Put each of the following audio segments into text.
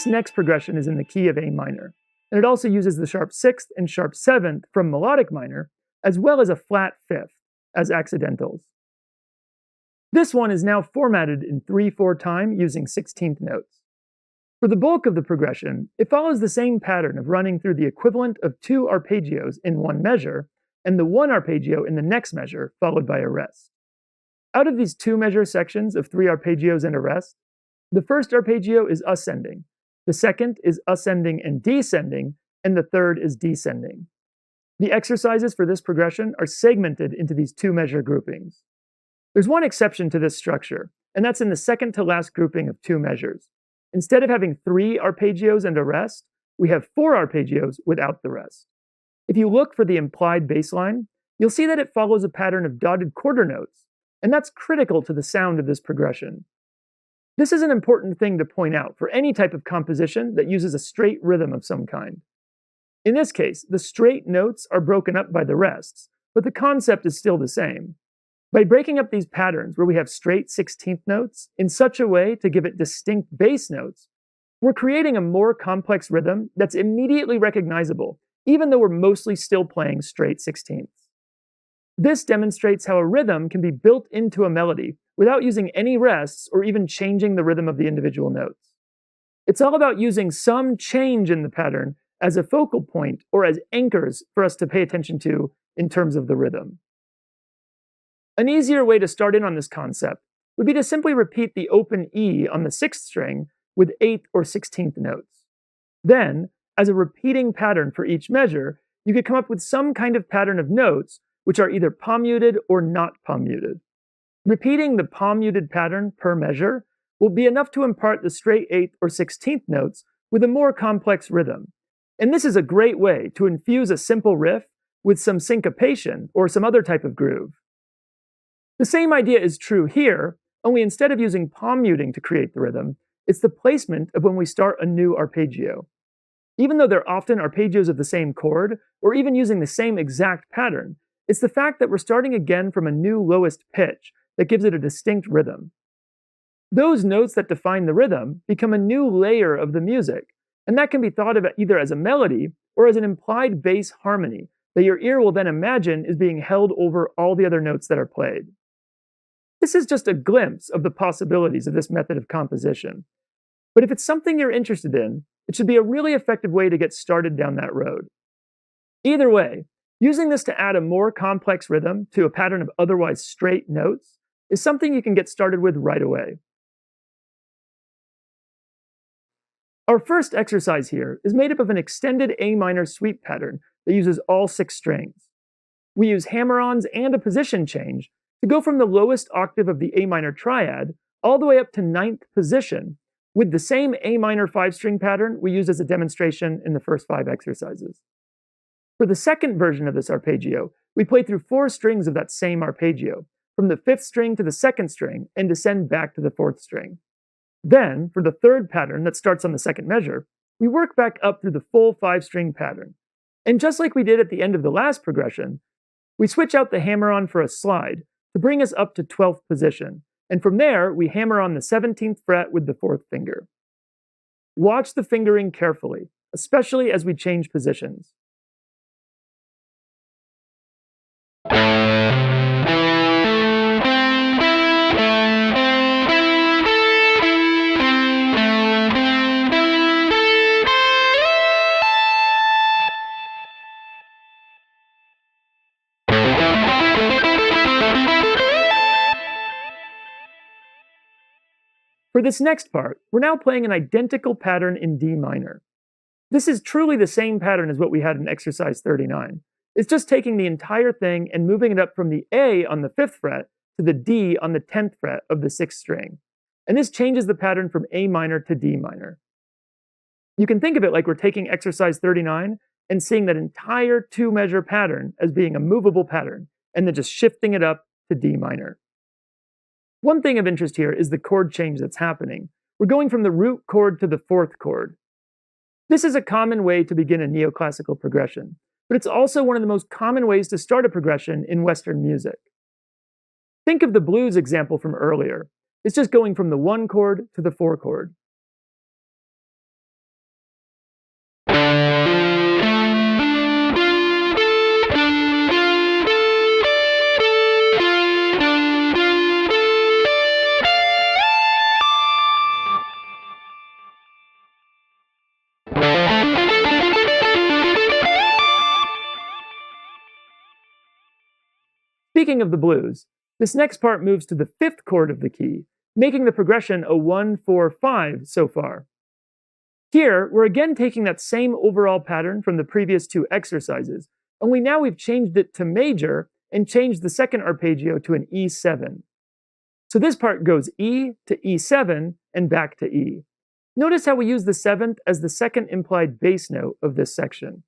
This next progression is in the key of A minor, and it also uses the sharp 6th and sharp 7th from melodic minor, as well as a flat 5th as accidentals. This one is now formatted in 3/4 time using 16th notes. For the bulk of the progression, it follows the same pattern of running through the equivalent of 2 arpeggios in one measure, and the 1 arpeggio in the next measure, followed by a rest. Out of these 2-measure sections of 3 arpeggios and a rest, the first arpeggio is ascending, the second is ascending and descending, and the third is descending. The exercises for this progression are segmented into these 2-measure groupings. There's one exception to this structure, and that's in the second to last grouping of 2 measures. Instead of having 3 arpeggios and a rest, we have 4 arpeggios without the rest. If you look for the implied bass line, you'll see that it follows a pattern of dotted quarter notes, and that's critical to the sound of this progression. This is an important thing to point out for any type of composition that uses a straight rhythm of some kind. In this case, the straight notes are broken up by the rests, but the concept is still the same. By breaking up these patterns where we have straight 16th notes in such a way to give it distinct bass notes, we're creating a more complex rhythm that's immediately recognizable, even though we're mostly still playing straight 16ths. This demonstrates how a rhythm can be built into a melody without using any rests or even changing the rhythm of the individual notes. It's all about using some change in the pattern as a focal point or as anchors for us to pay attention to in terms of the rhythm. An easier way to start in on this concept would be to simply repeat the open E on the 6th string with 8th or 16th notes. Then, as a repeating pattern for each measure, you could come up with some kind of pattern of notes which are either palm muted or not palm muted. Repeating the palm muted pattern per measure will be enough to impart the straight 8th or 16th notes with a more complex rhythm. And this is a great way to infuse a simple riff with some syncopation or some other type of groove. The same idea is true here, only instead of using palm muting to create the rhythm, it's the placement of when we start a new arpeggio. Even though they're often arpeggios of the same chord, or even using the same exact pattern, it's the fact that we're starting again from a new lowest pitch that gives it a distinct rhythm. Those notes that define the rhythm become a new layer of the music, and that can be thought of either as a melody or as an implied bass harmony that your ear will then imagine is being held over all the other notes that are played. This is just a glimpse of the possibilities of this method of composition. But if it's something you're interested in, it should be a really effective way to get started down that road. Either way, using this to add a more complex rhythm to a pattern of otherwise straight notes is something you can get started with right away. Our first exercise here is made up of an extended A minor sweep pattern that uses all 6 strings. We use hammer-ons and a position change to go from the lowest octave of the A minor triad all the way up to 9th position with the same A minor 5-string pattern we used as a demonstration in the first 5 exercises. For the second version of this arpeggio, we play through 4 strings of that same arpeggio, from the 5th string to the 2nd string and descend back to the 4th string. Then, for the third pattern that starts on the 2nd measure, we work back up through the full 5-string pattern. And just like we did at the end of the last progression, we switch out the hammer-on for a slide to bring us up to 12th position, and from there we hammer on the 17th fret with the 4th finger. Watch the fingering carefully, especially as we change positions. For this next part, we're now playing an identical pattern in D minor. This is truly the same pattern as what we had in exercise 39. It's just taking the entire thing and moving it up from the A on the 5th fret to the D on the 10th fret of the 6th string. And this changes the pattern from A minor to D minor. You can think of it like we're taking exercise 39 and seeing that entire 2-measure pattern as being a movable pattern, and then just shifting it up to D minor. One thing of interest here is the chord change that's happening. We're going from the root chord to the 4th chord. This is a common way to begin a neoclassical progression, but it's also one of the most common ways to start a progression in Western music. Think of the blues example from earlier. It's just going from the 1 chord to the 4 chord. Speaking of the blues, this next part moves to the fifth chord of the key, making the progression a 1-4-5 so far. Here, we're again taking that same overall pattern from the previous two exercises, only now we've changed it to major and changed the second arpeggio to an E7. So this part goes E to E7 and back to E. Notice how we use the seventh as the second implied bass note of this section.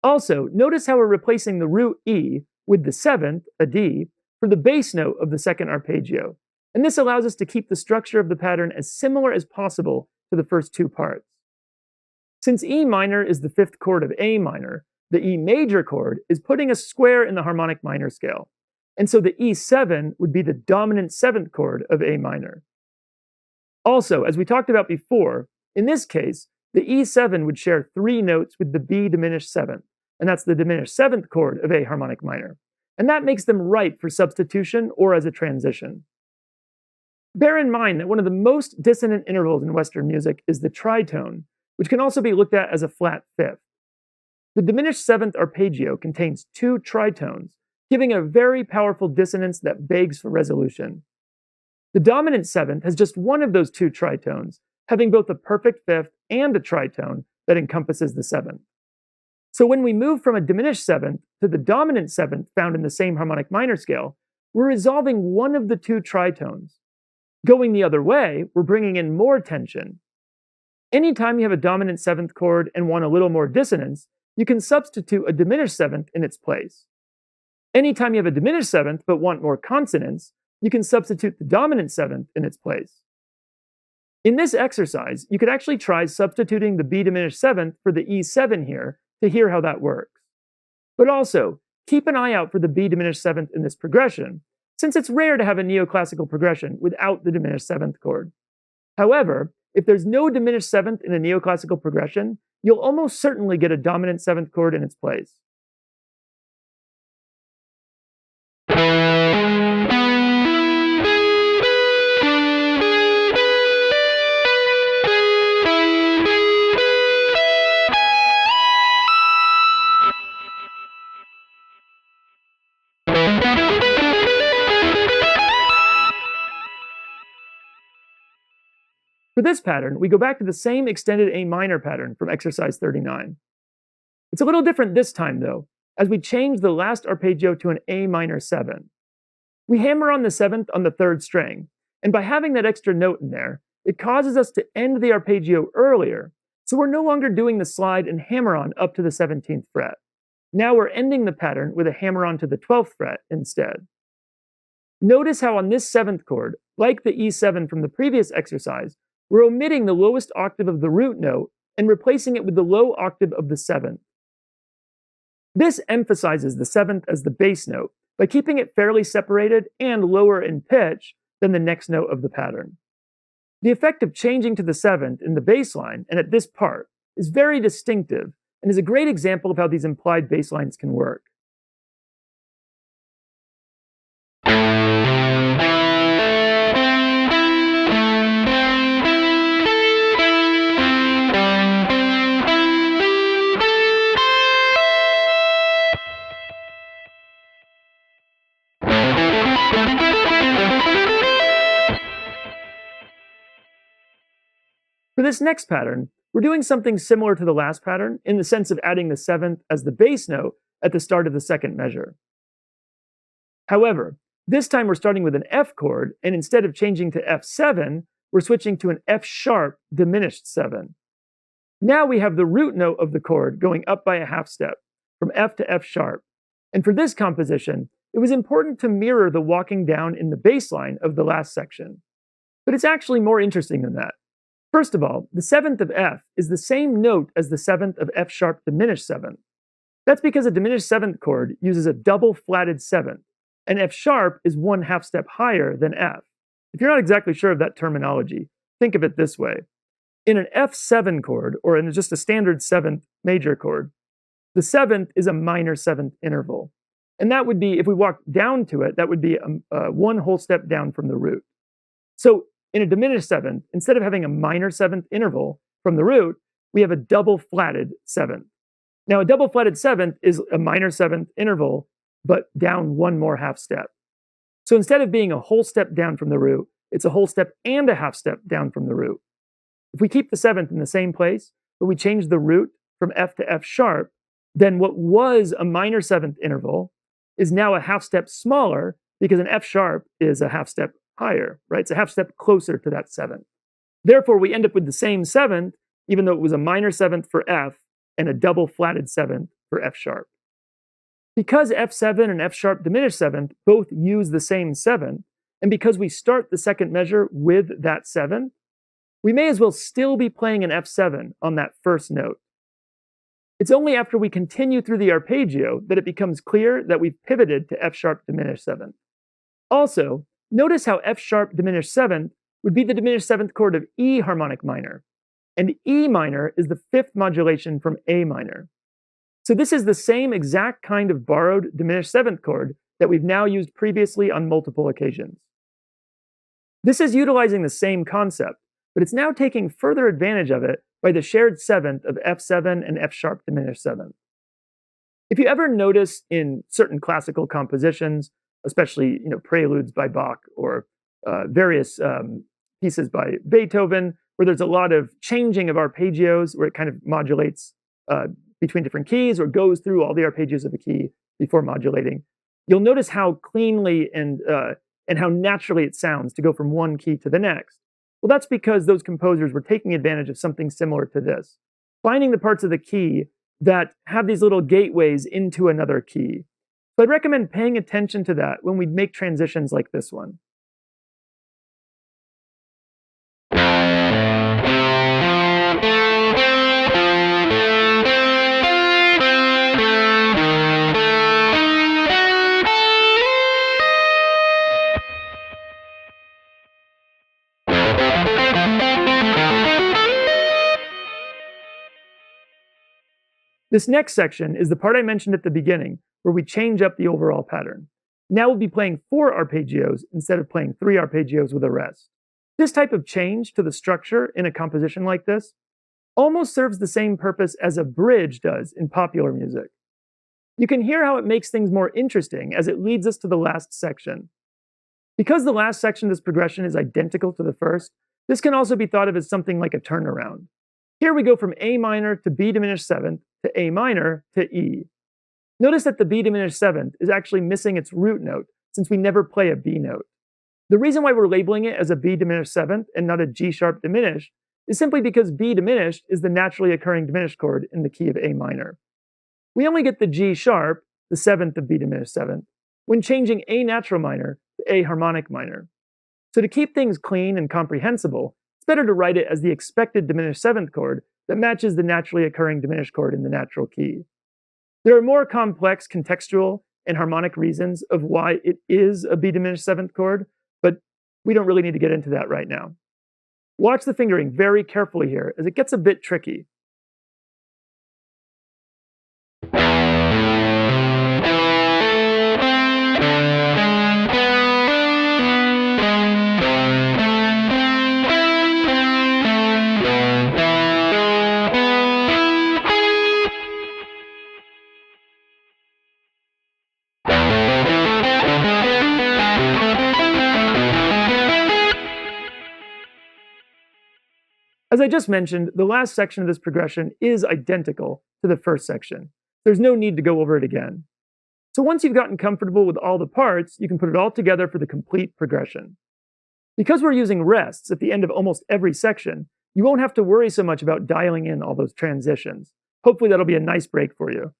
Also, notice how we're replacing the root E with the seventh, a D, for the bass note of the second arpeggio. And this allows us to keep the structure of the pattern as similar as possible to the first two parts. Since E minor is the fifth chord of A minor, the E major chord is putting a square in the harmonic minor scale. And so the E7 would be the dominant seventh chord of A minor. Also, as we talked about before, in this case, the E7 would share three notes with the B diminished seventh, and that's the diminished seventh chord of A harmonic minor. And that makes them ripe for substitution or as a transition. Bear in mind that one of the most dissonant intervals in Western music is the tritone, which can also be looked at as a flat fifth. The diminished seventh arpeggio contains two tritones, giving a very powerful dissonance that begs for resolution. The dominant seventh has just one of those two tritones, having both a perfect fifth and a tritone that encompasses the seventh. So when we move from a diminished seventh to the dominant seventh found in the same harmonic minor scale, we're resolving one of the two tritones. Going the other way, we're bringing in more tension. Anytime you have a dominant seventh chord and want a little more dissonance, you can substitute a diminished seventh in its place. Anytime you have a diminished seventh but want more consonance, you can substitute the dominant seventh in its place. In this exercise, you could actually try substituting the B diminished seventh for the E7 here to hear how that works. But also, keep an eye out for the B diminished seventh in this progression, since it's rare to have a neoclassical progression without the diminished seventh chord. However, if there's no diminished seventh in a neoclassical progression, you'll almost certainly get a dominant seventh chord in its place. For this pattern, we go back to the same extended A minor pattern from exercise 39. It's a little different this time though, as we change the last arpeggio to an A minor 7. We hammer on the 7th on the 3rd string, and by having that extra note in there, it causes us to end the arpeggio earlier, so we're no longer doing the slide and hammer on up to the 17th fret. Now we're ending the pattern with a hammer on to the 12th fret instead. Notice how on this 7th chord, like the E7 from the previous exercise, we're omitting the lowest octave of the root note and replacing it with the low octave of the 7th. This emphasizes the 7th as the bass note by keeping it fairly separated and lower in pitch than the next note of the pattern. The effect of changing to the 7th in the bass line and at this part is very distinctive and is a great example of how these implied bass lines can work. For this next pattern, we're doing something similar to the last pattern in the sense of adding the 7th as the bass note at the start of the second measure. However, this time we're starting with an F chord, and instead of changing to F7, we're switching to an F sharp diminished 7. Now we have the root note of the chord going up by a half step, from F to F sharp. And for this composition, it was important to mirror the walking down in the bass line of the last section. But it's actually more interesting than that. First of all, the 7th of F is the same note as the 7th of F sharp diminished 7th. That's because a diminished 7th chord uses a double flatted 7th, and F sharp is one half step higher than F. If you're not exactly sure of that terminology, think of it this way. In an F7 chord, or in just a standard 7th major chord, the 7th is a minor 7th interval. And that would be, if we walk down to it, that would be one whole step down from the root. So in a diminished 7th, instead of having a minor 7th interval from the root, we have a double flatted 7th. Now, a double flatted 7th is a minor 7th interval but down one more half step. So instead of being a whole step down from the root, it's a whole step and a half step down from the root. If we keep the seventh in the same place, but we change the root from F to F sharp, then what was a minor seventh interval is now a half step smaller because an F sharp is a half step higher, right? It's a half step closer to that seventh. Therefore, we end up with the same seventh, even though it was a minor seventh for F and a double flatted seventh for F sharp. Because F7 and F sharp diminished seventh both use the same seventh, and because we start the second measure with that seventh, we may as well still be playing an F7 on that first note. It's only after we continue through the arpeggio that it becomes clear that we've pivoted to F sharp diminished seventh. Also, notice how F sharp diminished seventh would be the diminished seventh chord of E harmonic minor, and E minor is the fifth modulation from A minor. So this is the same exact kind of borrowed diminished seventh chord that we've now used previously on multiple occasions. This is utilizing the same concept, but it's now taking further advantage of it by the shared seventh of F7 and F sharp diminished seventh. If you ever notice in certain classical compositions, especially preludes by Bach or various pieces by Beethoven, where there's a lot of changing of arpeggios, where it kind of modulates between different keys or goes through all the arpeggios of a key before modulating, you'll notice how cleanly and how naturally it sounds to go from one key to the next. Well, that's because those composers were taking advantage of something similar to this, finding the parts of the key that have these little gateways into another key. So I'd recommend paying attention to that when we make transitions like this one. This next section is the part I mentioned at the beginning, where we change up the overall pattern. Now we'll be playing 4 arpeggios instead of playing 3 arpeggios with a rest. This type of change to the structure in a composition like this almost serves the same purpose as a bridge does in popular music. You can hear how it makes things more interesting as it leads us to the last section. Because the last section of this progression is identical to the first, this can also be thought of as something like a turnaround. Here we go from A minor to B diminished seventh to A minor to E. Notice that the B diminished seventh is actually missing its root note since we never play a B note. The reason why we're labeling it as a B diminished seventh and not a G sharp diminished is simply because B diminished is the naturally occurring diminished chord in the key of A minor. We only get the G sharp, the seventh of B diminished seventh, when changing A natural minor to A harmonic minor. So to keep things clean and comprehensible, it's better to write it as the expected diminished seventh chord that matches the naturally occurring diminished chord in the natural key. There are more complex contextual and harmonic reasons of why it is a B diminished seventh chord, but we don't really need to get into that right now. Watch the fingering very carefully here as it gets a bit tricky. As I just mentioned, the last section of this progression is identical to the first section. There's no need to go over it again. So once you've gotten comfortable with all the parts, you can put it all together for the complete progression. Because we're using rests at the end of almost every section, you won't have to worry so much about dialing in all those transitions. Hopefully that'll be a nice break for you.